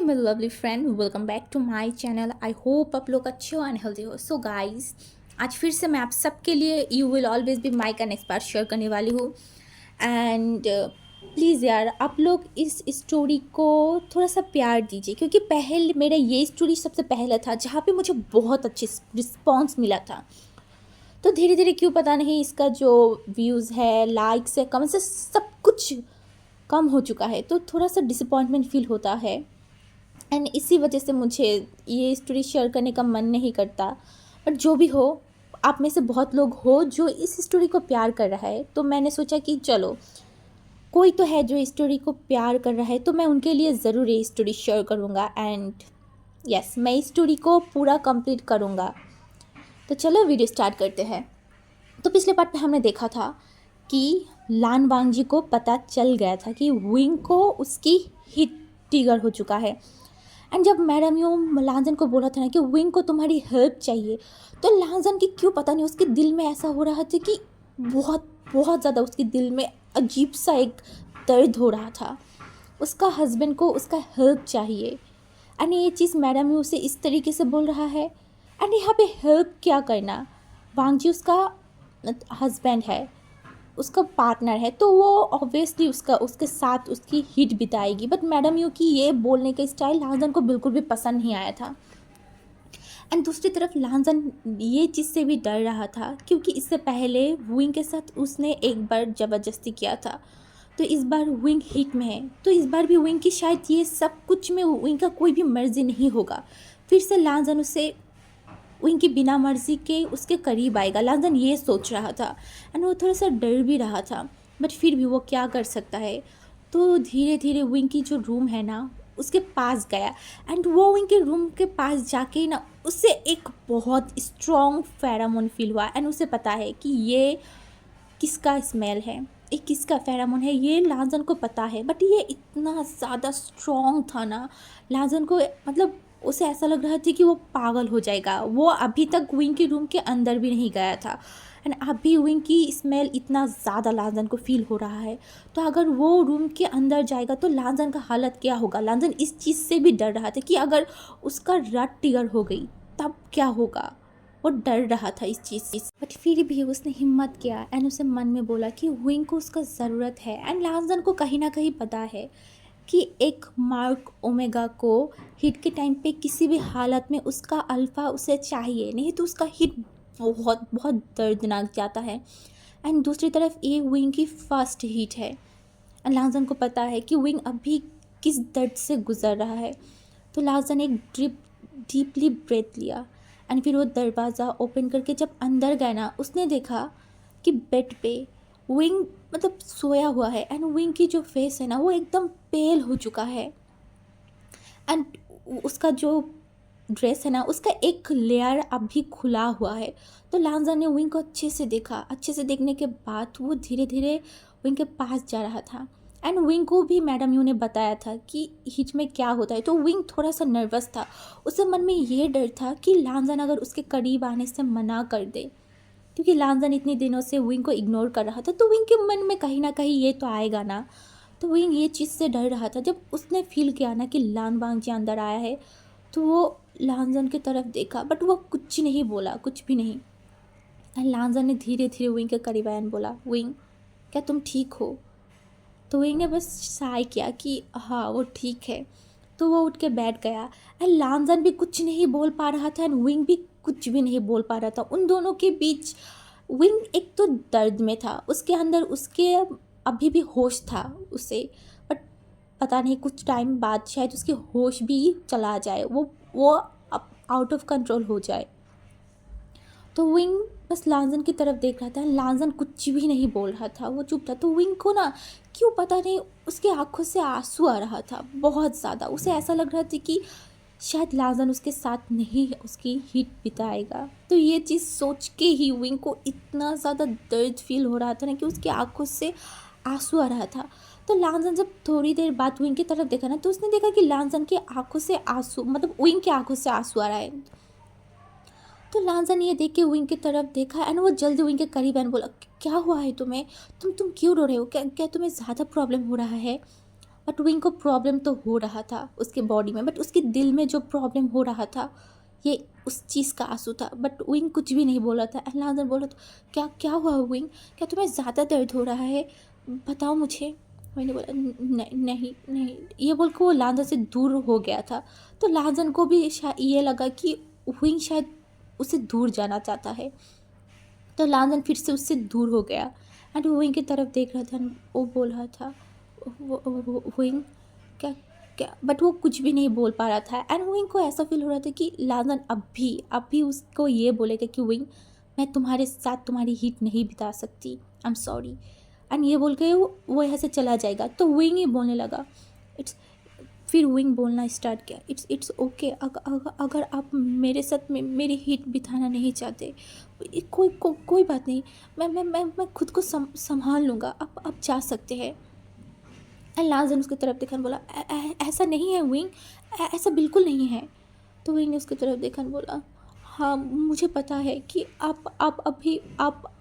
My lovely friend, welcome back to my channel. I hope आप लोग अच्छे हो एंड हेल्दी हो। सो गाइस, आज फिर से मैं आप सबके लिए you will always be my का नेक्स्ट पार्ट शेयर करने वाली हूँ। एंड प्लीज़ यार, आप लोग इस स्टोरी को थोड़ा सा प्यार दीजिए, क्योंकि पहले मेरा ये स्टोरी सबसे पहले था जहाँ पे मुझे बहुत अच्छे रिस्पॉन्स मिला था। तो धीरे धीरे क्यों पता नहीं इसका जो व्यूज़ है, लाइक्स है, कमेंट्स है, सब कुछ कम हो चुका है। तो थोड़ा सा डिसअपॉइंटमेंट फील होता है एंड इसी वजह से मुझे ये स्टोरी शेयर करने का मन नहीं करता। बट जो भी हो, आप में से बहुत लोग हो जो इस स्टोरी को प्यार कर रहा है, तो मैंने सोचा कि चलो, कोई तो है जो इस स्टोरी को प्यार कर रहा है, तो मैं उनके लिए ज़रूर ये स्टोरी शेयर करूँगा। एंड यस, मैं इस स्टोरी को पूरा कंप्लीट करूँगा। तो चलो वीडियो स्टार्ट करते हैं। तो पिछले पार्ट में हमने देखा था कि लान वांगजी को पता चल गया था कि विंग को उसकी हिट ट्रिगर हो चुका है। एंड जब मैडम यू लांजन को बोला था ना कि विंग को तुम्हारी हेल्प चाहिए, तो लांजन की क्यों पता नहीं उसके दिल में ऐसा हो रहा था कि बहुत बहुत ज़्यादा उसके दिल में अजीब सा एक दर्द हो रहा था। उसका हस्बैंड को उसका हेल्प चाहिए एंड ये चीज़ मैडम यू से इस तरीके से बोल रहा है। एंड यहाँ पे हेल्प क्या करना, वांगजी उसका हस्बैंड है, उसका पार्टनर है, तो वो ऑब्वियसली उसके साथ उसकी हिट बिताएगी। बट मैडम यू की ये बोलने का स्टाइल लांजन को बिल्कुल भी पसंद नहीं आया था। एंड दूसरी तरफ लांजन ये चीज़ से भी डर रहा था, क्योंकि इससे पहले विंग के साथ उसने एक बार ज़बरदस्ती किया था। तो इस बार विंग हिट में है, तो इस बार भी विंग की शायद ये सब कुछ में विंग का कोई भी मर्जी नहीं होगा। फिर से लांजन उसे उनकी बिना मर्जी के उसके करीब आएगा, लांजन ये सोच रहा था। एंड वो थोड़ा सा डर भी रहा था, बट फिर भी वो क्या कर सकता है। तो धीरे धीरे विंग की जो रूम है ना, उसके पास गया। एंड वो विंग के रूम के पास जाके ना, उससे एक बहुत स्ट्रॉन्ग फेरामोन फील हुआ। एंड उसे पता है कि ये किसका स्मेल है, ये किसका फेरामोन है, ये लांजन को पता है। बट ये इतना ज़्यादा स्ट्रॉन्ग था ना, लांजन को मतलब उसे ऐसा लग रहा था कि वो पागल हो जाएगा। वो अभी तक विंग के रूम के अंदर भी नहीं गया था एंड अभी विंग की स्मेल इतना ज़्यादा लांजन को फील हो रहा है। तो अगर वो रूम के अंदर जाएगा तो लांजन का हालत क्या होगा। लांजन इस चीज़ से भी डर रहा था कि अगर उसका रट ट्रिगर हो गई तब क्या होगा। वो डर रहा था इस चीज़ से। बट फिर भी उसने हिम्मत किया एंड उसे मन में बोला कि विंग को उसका ज़रूरत है। एंड लांजन को कहीं ना कहीं पता है कि एक मार्क ओमेगा को हिट के टाइम पे किसी भी हालत में उसका अल्फ़ा उसे चाहिए, नहीं तो उसका हिट बहुत बहुत दर्दनाक जाता है। एंड दूसरी तरफ ये विंग की फर्स्ट हिट है एंड लांजन को पता है कि विंग अभी किस दर्द से गुजर रहा है। तो लांजन एक डीपली ब्रेथ लिया एंड फिर वो दरवाज़ा ओपन करके जब अंदर गया ना, उसने देखा कि बेड पे विंग मतलब सोया हुआ है। एंड विंग की जो फेस है ना, वो एकदम पेल हो चुका है। एंड उसका जो ड्रेस है ना, उसका एक लेयर अभी खुला हुआ है। तो लांजा ने विंग को अच्छे से देखा। अच्छे से देखने के बाद वो धीरे धीरे विंग के पास जा रहा था। एंड विंग को भी मैडम यू ने बताया था कि हिच में क्या होता है। तो विंग थोड़ा सा नर्वस था, उसके मन में ये डर था कि लांजन अगर उसके करीब आने से मना कर दे, क्योंकि लांजन इतने दिनों से विंग को इग्नोर कर रहा था। तो विंग के मन में कहीं ना कहीं ये तो आएगा ना। तो विंग ये चीज़ से डर रहा था। जब उसने फील किया ना कि लान वांग जी अंदर आया है, तो वो लांजन की तरफ देखा, बट वो कुछ नहीं बोला, कुछ भी नहीं। एंड लांजन ने धीरे धीरे विंग के करीब आया एंड बोला, विंग क्या तुम ठीक हो। तो विंग ने बस साय किया कि हाँ वो ठीक है। तो वो उठ के बैठ गया। एंड लांजन भी कुछ नहीं बोल पा रहा था एंड विंग भी कुछ भी नहीं बोल पा रहा था। उन दोनों के बीच विंग एक तो दर्द में था, उसके अंदर उसके अभी भी होश था उसे, बट पता नहीं कुछ टाइम बाद शायद उसकी होश भी चला जाए, वो आउट ऑफ कंट्रोल हो जाए। तो विंग बस लांजन की तरफ देख रहा था। लांजन कुछ भी नहीं बोल रहा था, वो चुप था। तो विंग को ना क्यों पता नहीं उसकी आंखों से आंसू आ रहा था बहुत ज़्यादा। उसे ऐसा लग रहा था कि शायद लांजन उसके साथ नहीं उसकी हिट बिताएगा। तो ये चीज़ सोच के ही विंग को इतना ज़्यादा दर्द फील हो रहा था ना कि उसकी आंखों से आंसू आ रहा था। तो लांजन जब थोड़ी देर बाद विंग की तरफ देखा ना, तो उसने देखा कि लांजन की आंखों से आंसू मतलब विंग की आंखों से आंसू आ रहा है। तो लांजा ने ये देख के विंग की तरफ देखा एंड वो जल्दी विंग के करीब एंड बोला, क्या हुआ है तुम्हें, तुम क्यों रो रहे हो, क्या क्या तुम्हें ज़्यादा प्रॉब्लम हो रहा है। बट विंग को प्रॉब्लम तो हो रहा था उसके बॉडी में, बट उसके दिल में जो प्रॉब्लम हो रहा था ये उस चीज़ का आंसू था। बट विंग कुछ भी नहीं बोला था। एंड लाजन बोला तो क्या क्या हुआ विंग, क्या तुम्हें ज़्यादा दर्द हो रहा है, बताओ मुझे। मैंने बोला नहीं नहीं, ये बोल के वो लाजन से दूर हो गया था। तो लाजन को भी शायद ये लगा कि विंग शायद उसे दूर जाना चाहता है। तो लाजन फिर से उससे दूर हो गया एंड वो विंग की तरफ देख रहा था। वो बोल रहा था विंग क्या क्या, बट वो कुछ भी नहीं बोल पा रहा था। एंड विंग को ऐसा फील हो रहा था कि लाजन अब भी उसको ये बोलेगा कि विंग मैं तुम्हारे साथ तुम्हारी हीट नहीं बिता सकती, आई एम सॉरी। एंड ये बोल के वो यहाँ से चला जाएगा। तो विंग ही बोलने लगा इट्स, फिर विंग बोलना स्टार्ट किया इट्स ओके, अगर आप मेरे साथ मेरी हीट बिताना नहीं चाहते कोई बात नहीं, मैं खुद को संभाल लूँगा, आप जा सकते हैं। एंड लाजन उसकी तरफ देखा बोला ऐसा नहीं है विंग, ऐसा बिल्कुल नहीं है। तो विंग ने उसकी तरफ देखा बोला हाँ मुझे पता है कि आप अभी आप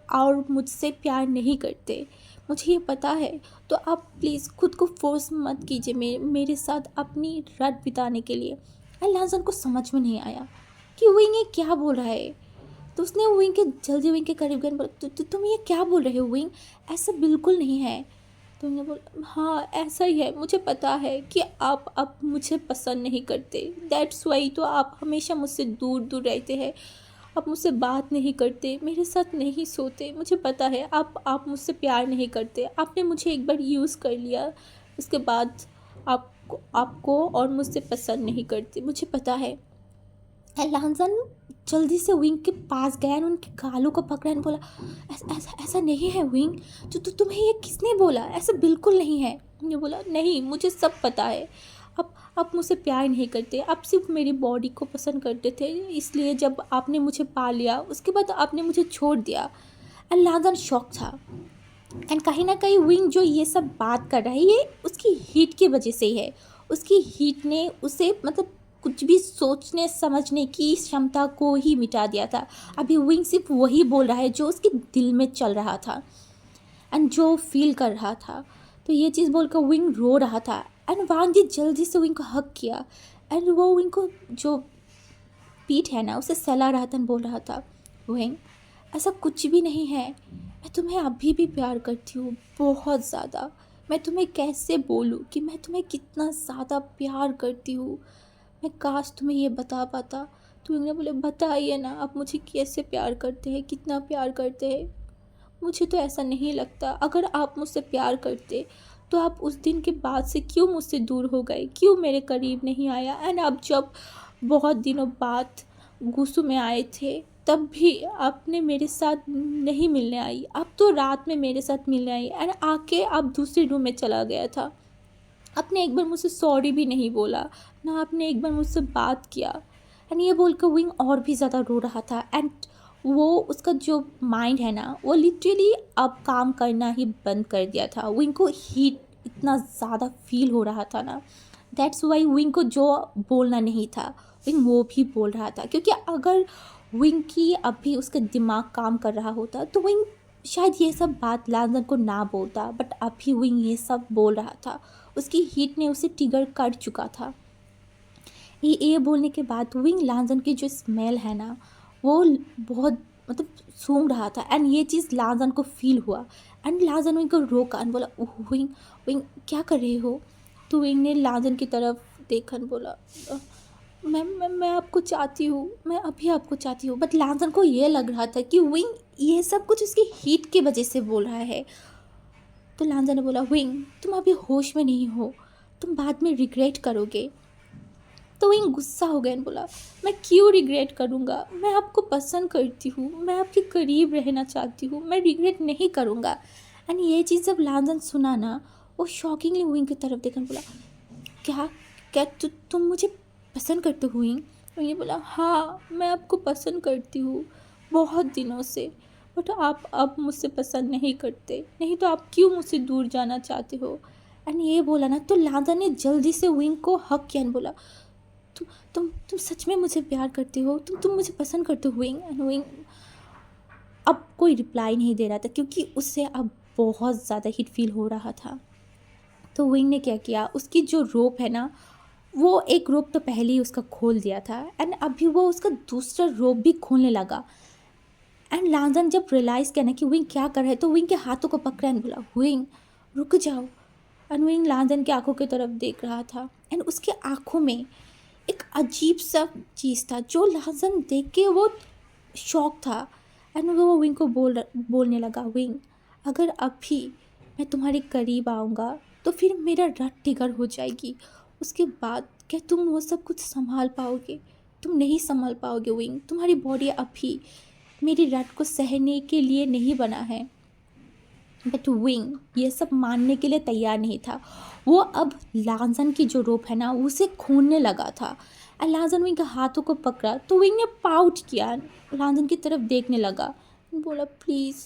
और मुझसे प्यार नहीं करते, मुझे ये पता है। तो आप प्लीज़ खुद को फोर्स मत कीजिए मेरे साथ अपनी रात बिताने के लिए। एंड लाजन को समझ में नहीं आया कि विंग ये क्या बोल रहा है। तो उसने विंग के जल्दी विंग के करीब गए बोला तुम ये क्या बोल रहे हो विंग, ऐसा बिल्कुल नहीं है। तो उन्होंने बोला हाँ ऐसा ही है, मुझे पता है कि आप अब मुझे पसंद नहीं करते, दैट्स वाई तो आप हमेशा मुझसे दूर दूर रहते हैं, आप मुझसे बात नहीं करते, मेरे साथ नहीं सोते, मुझे पता है आप मुझसे प्यार नहीं करते, आपने मुझे एक बार यूज़ कर लिया, उसके बाद आपको और मुझसे पसंद नहीं करते, मुझे पता है। लांजन जल्दी से विंग के पास गया और उनके गालों को पकड़ा और बोला ऐसा नहीं है विंग, तुम्हें ये किसने बोला, ऐसा बिल्कुल नहीं है। ने बोला नहीं मुझे सब पता है, आप मुझसे प्यार नहीं करते, आप सिर्फ मेरी बॉडी को पसंद करते थे, इसलिए जब आपने मुझे पा लिया उसके बाद आपने मुझे छोड़ दिया। एंड लांजन शॉक था। एंड कहीं ना कहीं विंग जो ये सब बात कर रहा है ये उसकी हीट की वजह से ही है। उसकी हीट ने उसे मतलब कुछ भी सोचने समझने की क्षमता को ही मिटा दिया था। अभी विंग सिर्फ वही बोल रहा है जो उसके दिल में चल रहा था एंड जो फील कर रहा था। तो ये चीज़ बोलकर विंग रो रहा था एंड वांग जी जल्दी से विंग को हक किया एंड वो विंग को जो पीठ है ना उसे सहला रहा था, बोल रहा था विंग ऐसा कुछ भी नहीं है, मैं तुम्हें अभी भी प्यार करती हूँ बहुत ज़्यादा, मैं तुम्हें कैसे बोलूँ कि मैं तुम्हें कितना ज़्यादा प्यार करती हूँ, मैं काश तुम्हें ये बता पाता। तो विंग ने बोले बताइए ना आप मुझे कैसे प्यार करते हैं, कितना प्यार करते हैं, मुझे तो ऐसा नहीं लगता, अगर आप मुझसे प्यार करते तो आप उस दिन के बाद से क्यों मुझसे दूर हो गए, क्यों मेरे करीब नहीं आया। एंड आप जब बहुत दिनों बाद गुस्सू में आए थे तब भी आपने मेरे साथ नहीं मिलने आई, आप तो रात में मेरे साथ मिलने आई एंड आके आप दूसरे रूम में चला गया था, आपने एक बार मुझसे सॉरी भी नहीं बोला ना, आपने एक बार मुझसे बात किया। एंड ये बोलकर विंग और भी ज़्यादा रो रहा था एंड वो उसका जो माइंड है ना वो लिटरली अब काम करना ही बंद कर दिया था। विंग को हीट इतना ज़्यादा फील हो रहा था ना, दैट्स वाई विंग को जो बोलना नहीं था विंग वो भी बोल रहा था, क्योंकि अगर विंग की अभी उसका दिमाग काम कर रहा होता तो विंग शायद ये सब बात लाजन को ना बोलता, बट अभी विंग ये सब बोल रहा था, उसकी हीट ने उसे ट्रिगर कर चुका था। ये बोलने के बाद विंग लाजन की जो स्मेल है ना वो बहुत मतलब सूंघ रहा था एंड ये चीज़ लाजन को फील हुआ एंड लाजन विंग को रोका एंड बोला विंग विंग क्या कर रहे हो। तो विंग ने लाजन की तरफ देखा एंड बोला मैं आपको चाहती हूँ, मैं अभी आपको चाहती हूँ। बट लाजन को ये लग रहा था कि विंग ये सब कुछ उसकी हीट की वजह से बोल रहा है। तो लांजा ने बोला विंग तुम अभी होश में नहीं हो, तुम बाद में रिग्रेट करोगे। तो विंग गुस्सा हो गया और बोला मैं क्यों रिग्रेट करूँगा, मैं आपको पसंद करती हूँ, मैं आपके करीब रहना चाहती हूँ, मैं रिग्रेट नहीं करूँगा। एंड ये चीज़ जब लांजन सुना ना वो शॉकिंगली विंग की तरफ देखकर बोला क्या क्या तुम मुझे पसंद करते हो विंग। विंग ने बोला हाँ मैं आपको पसंद करती हूँ बहुत दिनों से, बट आप अब मुझसे पसंद नहीं करते, नहीं तो आप क्यों मुझसे दूर जाना चाहते हो। एंड ये बोला ना तो लांजा ने जल्दी से विंग को हक किया और बोला तुम सच में मुझे प्यार करते हो, तुम मुझे पसंद करते हो विंग। एंड विंग अब कोई रिप्लाई नहीं दे रहा था क्योंकि उससे अब बहुत ज़्यादा हिट फील हो रहा था। तो विंग ने क्या किया, उसकी जो रोप है ना, वो एक रोप तो पहले ही उसका खोल दिया था एंड अभी वो उसका दूसरा रोप भी खोलने लगा। एंड लाजन जब रियलाइज़ किया ना कि विंग क्या कर रहा है, तो विंग के हाथों को पकड़ा एंड बोला, विंग रुक जाओ। एंड विंग लाजन के आंखों की तरफ देख रहा था एंड उसके आंखों में एक अजीब सा चीज़ था जो लाजन देख के वो शॉक था। एंड वो विंग को बोलने लगा, विंग अगर अभी मैं तुम्हारे करीब आऊँगा तो फिर मेरा रट टिगर हो जाएगी, उसके बाद क्या तुम वो सब कुछ संभाल पाओगे? तुम नहीं संभाल पाओगे विंग, तुम्हारी बॉडी अभी मेरी रट को सहने के लिए नहीं बना है। बट विंग ये सब मानने के लिए तैयार नहीं था। वो अब लाजन की जो रोप है ना उसे खोलने लगा था और लाजन विंग के हाथों को पकड़ा तो विंग ने पाउट किया, लाजन की तरफ देखने लगा, बोला प्लीज़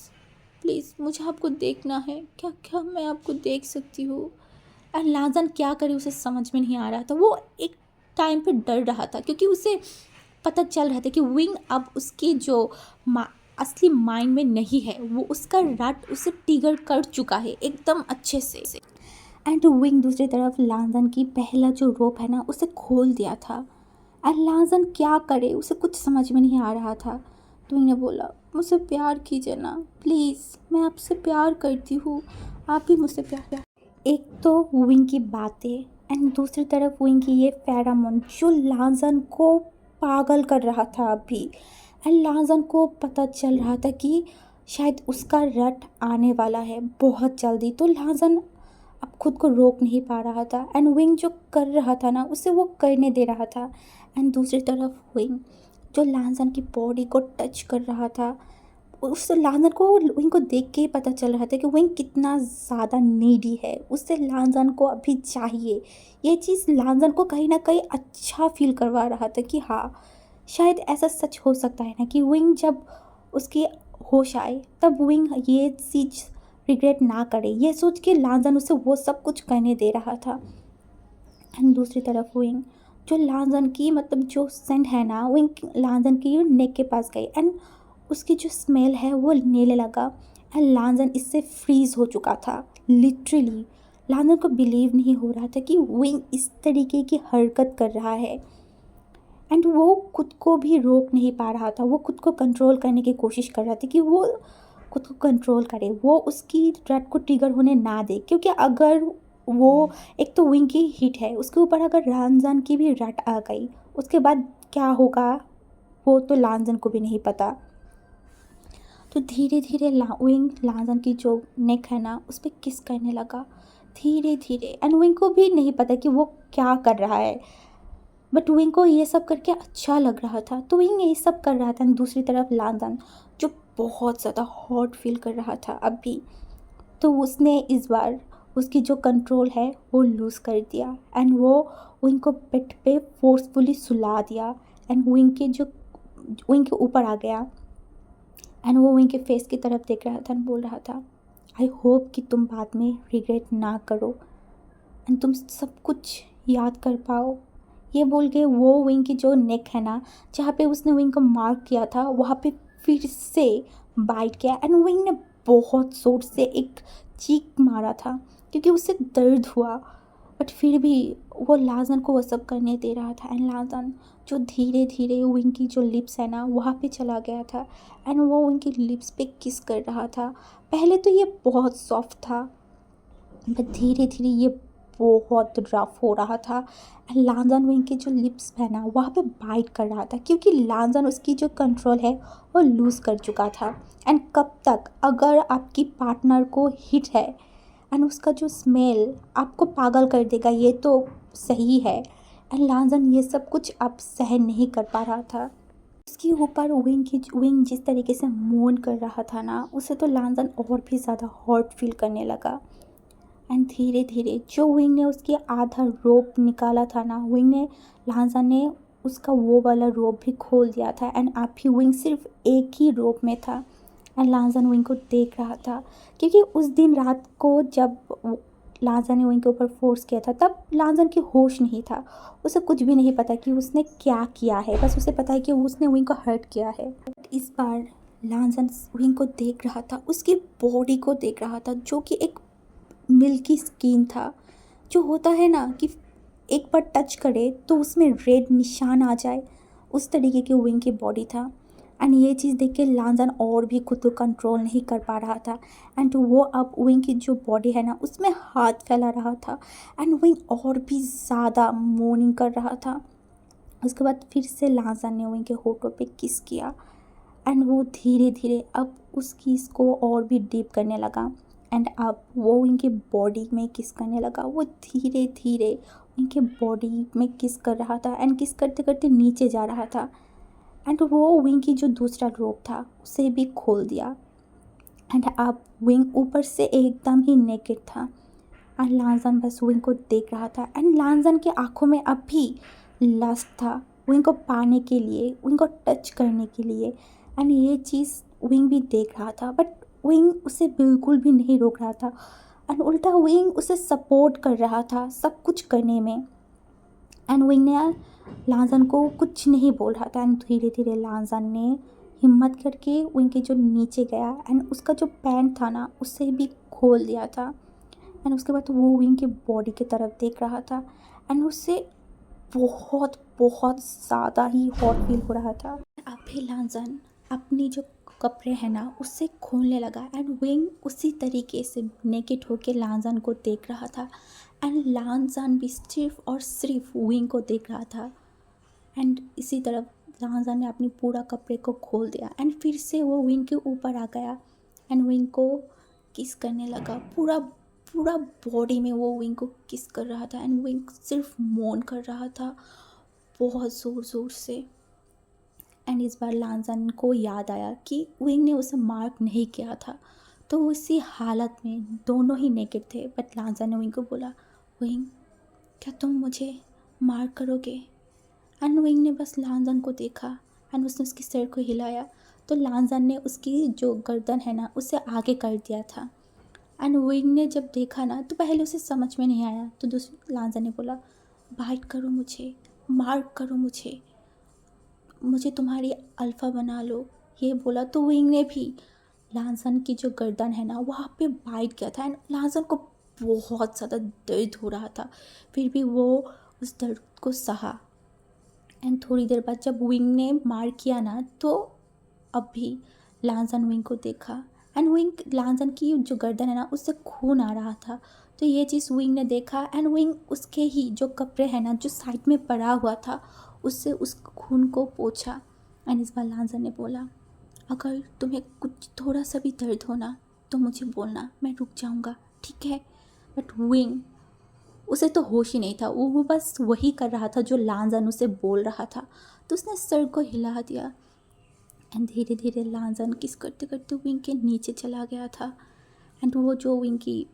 प्लीज़ मुझे आपको देखना है, क्या क्या मैं आपको देख सकती हूँ? और लाजन क्या करे उसे समझ में नहीं आ रहा था। वो एक टाइम पे डर रहा था क्योंकि उसे पता चल रहा था कि विंग अब उसकी जो असली माइंड में नहीं है, वो उसका रट उसे ट्रिगर कर चुका है एकदम अच्छे से। एंड विंग दूसरी तरफ लाजन की पहला जो रोप है ना उसे खोल दिया था। एंड लाजन क्या करे उसे कुछ समझ में नहीं आ रहा था। तो विंग ने बोला, मुझसे प्यार कीजिए ना प्लीज़, मैं आपसे प्यार करती हूँ, आप भी मुझसे प्यार। एक तो विंग की बातें एंड दूसरी तरफ विंग की ये फेरामोन जो लाजन को पागल कर रहा था अभी। एंड लाजन को पता चल रहा था कि शायद उसका रट आने वाला है बहुत जल्दी। तो लाजन अब खुद को रोक नहीं पा रहा था एंड विंग जो कर रहा था ना उसे वो करने दे रहा था। एंड दूसरी तरफ विंग जो लाजन की बॉडी को टच कर रहा था, उस लाजन को विंग को देख के ही पता चल रहा था कि विंग कितना ज़्यादा नीडी है, उससे लाजन को अभी चाहिए। ये चीज़ लाजन को कहीं ना कहीं अच्छा फील करवा रहा था कि हाँ शायद ऐसा सच हो सकता है ना कि विंग जब उसकी होश आए तब विंग ये चीज़ रिग्रेट ना करे, ये सोच के लाजन उसे वो सब कुछ करने दे रहा था। एंड दूसरी तरफ विंग जो लाजन की मतलब जो सेंट है ना, विंग लाजन की नेक के पास गई एंड उसकी जो स्मेल है वो लेने लगा। एंड लाजन इससे फ्रीज हो चुका था लिटरली। लाजन को बिलीव नहीं हो रहा था कि विंग इस तरीके की हरकत कर रहा है एंड वो खुद को भी रोक नहीं पा रहा था। वो खुद को कंट्रोल करने की कोशिश कर रहा था कि वो खुद को कंट्रोल करे, वो उसकी रट को ट्रिगर होने ना दे, क्योंकि अगर वो एक तो विंग की हिट है, उसके ऊपर अगर लांजन की भी रट आ गई उसके बाद क्या होगा वो तो लांजन को भी नहीं पता। तो धीरे धीरे विंग लांजन की जो नेक है ना उस पर किस करने लगा धीरे धीरे। एंड विंग को भी नहीं पता कि वो क्या कर रहा है, बट विंग को ये सब करके अच्छा लग रहा था तो विंग ये सब कर रहा था। दूसरी तरफ लांजन जो बहुत ज़्यादा हॉट फील कर रहा था अभी, तो उसने इस बार उसकी जो कंट्रोल है वो लूज़ कर दिया एंड वो विंग को बेड पे फोर्सफुली सुला दिया एंड विंग के ऊपर आ गया। एंड वो विंग के फेस की तरफ देख रहा था एंड बोल रहा था, आई होप कि तुम बाद में रिग्रेट ना करो एंड तुम सब कुछ याद कर पाओ। ये बोल के वो विंग की जो नेक है ना जहाँ पे उसने विंग को मार्क किया था वहाँ पे फिर से बाइट किया एंड विंग ने बहुत जोर से एक चीख मारा था क्योंकि उससे दर्द हुआ। बट फिर भी वो लाजन को वो सब करने दे रहा था एंड लाजन जो धीरे धीरे विंग की जो लिप्स है ना वहाँ पे चला गया था एंड वो उनकी लिप्स पे किस कर रहा था। पहले तो ये बहुत सॉफ्ट था बट धीरे धीरे ये बहुत रफ हो रहा था एंड लांजन विंग के जो लिप्स है ना वहाँ पे बाइट कर रहा था क्योंकि लांजन उसकी जो कंट्रोल है वो लूज़ कर चुका था। एंड कब तक, अगर आपकी पार्टनर को हिट है एंड उसका जो स्मेल आपको पागल कर देगा ये तो सही है। एंड लांजन ये सब कुछ अब सहन नहीं कर पा रहा था। उसके ऊपर विंग जिस तरीके से मोन कर रहा था ना उसे तो लांजन और भी ज़्यादा हॉट फील करने लगा। एंड धीरे धीरे जो विंग ने उसकी आधा रोप निकाला था ना, विंग ने लांजन ने उसका वो वाला रोप भी खोल दिया था एंड अब भी विंग सिर्फ एक ही रोप में था। एंड लांजन विंग को देख रहा था क्योंकि उस दिन रात को जब लांजन ने विंग के ऊपर फोर्स किया था तब लांजन की होश नहीं था, उसे कुछ भी नहीं पता कि उसने क्या किया है, बस उसे पता है कि उसने विंग को हर्ट किया है। इस बार लांजन विंग को देख रहा था, उसकी बॉडी को देख रहा था जो कि एक मिल्की स्किन था जो होता है ना कि एक बार टच करे तो उसमें रेड निशान आ जाए, उस तरीके की विंग की बॉडी था। एंड ये चीज़ देख के लांजन और भी खुद को कंट्रोल नहीं कर पा रहा था। एंड वो अब विंग की जो बॉडी है ना उसमें हाथ फैला रहा था। एंड विंग और भी ज़्यादा मोर्निंग कर रहा था। उसके बाद फिर से लांजन ने विंग के होठों पे किस किया। एंड वो धीरे धीरे अब उस किस को और भी डीप करने लगा। एंड अब वो उनके बॉडी में किस करने लगा। वो धीरे धीरे उनके बॉडी में किस कर रहा था एंड किस करते करते नीचे जा रहा था। एंड वो विंग की जो दूसरा रोप था उसे भी खोल दिया। एंड अब विंग ऊपर से एकदम ही नेकेड था। एंड लांजन बस विंग को देख रहा था। एंड लांजन के आंखों में अब भी लस्ट था विंग को पाने के लिए, विंग को टच करने के लिए। एंड ये चीज़ विंग भी देख रहा था, बट विंग उसे बिल्कुल भी नहीं रोक रहा था। एंड उल्टा विंग उसे सपोर्ट कर रहा था सब कुछ करने में। एंड विंग ने लांजन को कुछ नहीं बोल रहा था। एंड धीरे धीरे लांजन ने हिम्मत करके विंग के जो नीचे गया एंड उसका जो पैंट था ना उसे भी खोल दिया था। एंड उसके बाद वो विंग के बॉडी की तरफ देख रहा था। एंड उससे बहुत बहुत ज़्यादा ही हॉट फील हो रहा था। अब भी लांजन अपनी जो कपड़े हैं ना उससे खोलने लगा। एंड विंग उसी तरीके से नेकेड होके लांजन को देख रहा था। एंड लांजन भी सिर्फ और सिर्फ विंग को देख रहा था। एंड इसी तरफ लांजन ने अपनी पूरा कपड़े को खोल दिया। एंड फिर से वो विंग के ऊपर आ गया एंड विंग को किस करने लगा। पूरा पूरा बॉडी में वो विंग को किस कर रहा था। एंड विंग सिर्फ मौन कर रहा था बहुत ज़ोर ज़ोर से। एंड इस बार लांजन को याद आया कि विंग ने उसे मार्क नहीं किया था, तो उसी हालत में दोनों ही नेकेड थे। बट लांजन ने विंग को बोला, विंग क्या तुम मुझे मार्क करोगे। एंड विंग ने बस लांजन को देखा एंड उसने उसके सिर को हिलाया, तो लांजन ने उसकी जो गर्दन है ना उसे आगे कर दिया था। एंड विंग ने जब देखा ना तो पहले उसे समझ में नहीं आया, तो दूसरे लांजन ने बोला, बाइट करो मुझे, मार्क करो मुझे, मुझे तुम्हारी अल्फ़ा बना लो, ये बोला। तो विंग ने भी लांजन की जो गर्दन है ना वहाँ पे बाइट किया था। एंड लांजन को बहुत ज़्यादा दर्द हो रहा था, फिर भी वो उस दर्द को सहा। एंड थोड़ी देर बाद जब विंग ने मार किया ना तो अब भी लांजन विंग को देखा। एंड विंग लांजन की जो गर्दन है ना उससे खून आ रहा था, तो ये चीज़ विंग ने देखा। एंड विंग उसके ही जो कपड़े हैं ना जो साइड में पड़ा हुआ था उससे उस खून को पोंछा। एंड इस बार लांजन ने बोला, अगर तुम्हें कुछ थोड़ा सा भी दर्द हो ना तो मुझे बोलना, मैं रुक जाऊँगा, ठीक है। बट विंग उसे तो होश ही नहीं था, वो बस वही कर रहा था जो लांजन उसे बोल रहा था, तो उसने सर को हिला दिया। एंड धीरे धीरे लांजन किस करते करते विंग के नीचे चला गया था। एंड वो जो विंग की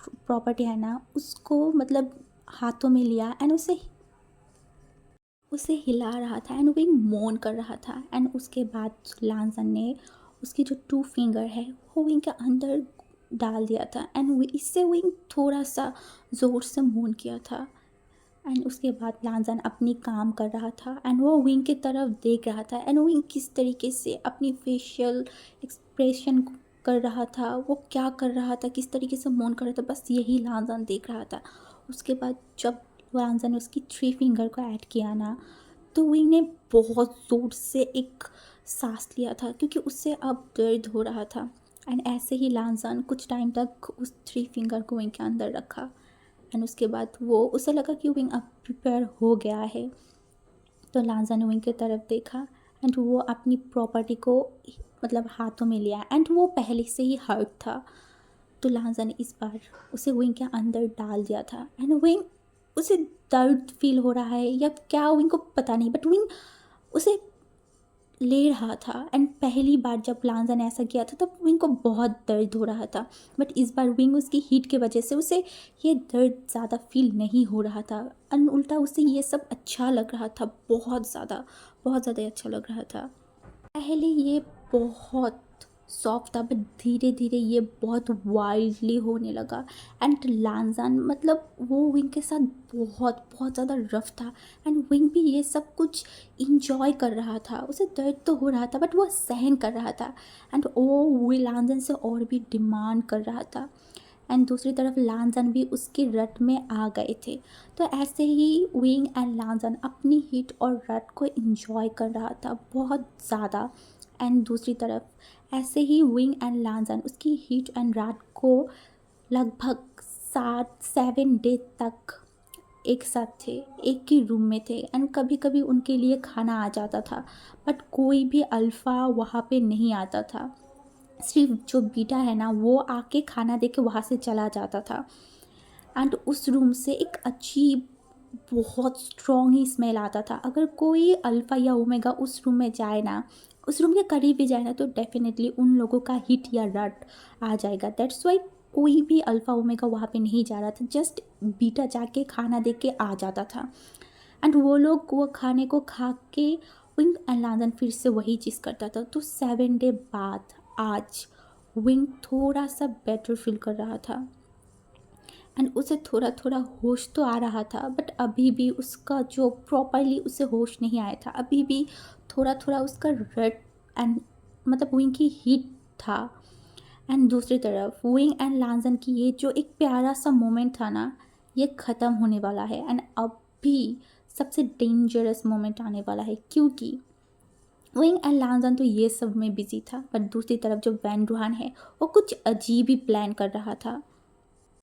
प्रॉपर्टी है ना उसको मतलब हाथों में लिया एंड उसे उसे हिला रहा था। एंड विंग मौन कर रहा था। एंड उसके बाद लांजन ने उसकी जो 2 फिंगर है वो विंग के अंदर डाल दिया था। एंड इससे विंग थोड़ा सा ज़ोर से मौन किया था। एंड उसके बाद लांजन अपनी काम कर रहा था एंड वो विंग की तरफ देख रहा था। एंड विंग किस तरीके से अपनी फेशियल एक्सप्रेशन कर रहा था, वो क्या कर रहा था, किस तरीके से मौन कर रहा था, बस यही लांजन देख रहा था। उसके बाद जब लांजन ने उसकी 3 फिंगर को ऐड किया ना तो विंग ने बहुत ज़ोर से एक सांस लिया था क्योंकि उससे अब दर्द हो रहा था। एंड ऐसे ही लांजन कुछ टाइम तक उस 3 फिंगर को विंग के अंदर रखा। एंड उसके बाद वो उसे लगा कि विंग अब प्रिपेयर हो गया है, तो लांजन ने विंग की तरफ देखा एंड वो अपनी प्रॉपर्टी को मतलब हाथों में लिया। एंड वो पहले से ही हर्ट था, तो लांजन ने इस बार उसे विंग के अंदर डाल दिया था। एंड विंग उसे दर्द फील हो रहा है या क्या विंग को पता नहीं, बट विंग उसे ले रहा था। एंड पहली बार जब लांजन ने ऐसा किया था तब विंग को बहुत दर्द हो रहा था, बट इस बार विंग उसकी हीट की वजह से उसे ये दर्द ज़्यादा फील नहीं हो रहा था। एंड उल्टा उसे ये सब अच्छा लग रहा था, बहुत ज़्यादा अच्छा लग रहा था। पहले ये बहुत सॉफ्ट था बट धीरे धीरे ये बहुत वाइल्डली होने लगा। एंड लांजन मतलब वो विंग के साथ बहुत बहुत ज़्यादा रफ था। एंड विंग भी ये सब कुछ इंजॉय कर रहा था, उसे दर्द तो हो रहा था बट वो सहन कर रहा था। एंड वो लांजन से और भी डिमांड कर रहा था। एंड दूसरी तरफ लांजन भी उसकी रट में आ गए थे। तो ऐसे ही विंग एंड लांजन अपनी हिट और रट को एंजॉय कर रहा था बहुत ज़्यादा। एंड दूसरी तरफ ऐसे ही विंग एंड लांजन उसकी हिट एंड रट को लगभग 7 डे तक एक साथ थे, एक ही रूम में थे। एंड कभी कभी उनके लिए खाना आ जाता था, बट कोई भी अल्फ़ा वहाँ पे नहीं आता था। सिर्फ जो बीटा है ना, वो आके खाना दे के वहाँ से चला जाता था। एंड उस रूम से एक अजीब बहुत स्ट्रॉन्ग ही स्मेल आता था। अगर कोई अल्फ़ा या ओमेगा उस रूम में जाए ना, उस रूम के करीब भी जाए ना, तो डेफिनेटली उन लोगों का हिट या रट आ जाएगा। दैट्स वाई कोई भी अल्फ़ा ओमेगा वहाँ पे नहीं जा रहा था, जस्ट बीटा जाके खाना दे के आ जाता था। एंड वो लोग वो खाने को खा के विंग एंड लांजन फिर से वही चीज़ करता था। तो 7 डे बाद आज विंग थोड़ा सा बेटर फील कर रहा था एंड उसे थोड़ा थोड़ा होश तो आ रहा था, बट अभी भी उसका जो प्रॉपरली उसे होश नहीं आया था। अभी भी थोड़ा थोड़ा उसका रेड एंड मतलब विंग की हीट था। एंड दूसरी तरफ विंग एंड लांजन की ये जो एक प्यारा सा मोमेंट था ना, ये ख़त्म होने वाला है। एंड अब भी सबसे डेंजरस मोमेंट आने वाला है, क्योंकि विंग एंड लांजन तो ये सब में बिजी था, बट दूसरी तरफ जो वैन रुहान है वो कुछ अजीब ही प्लान कर रहा था।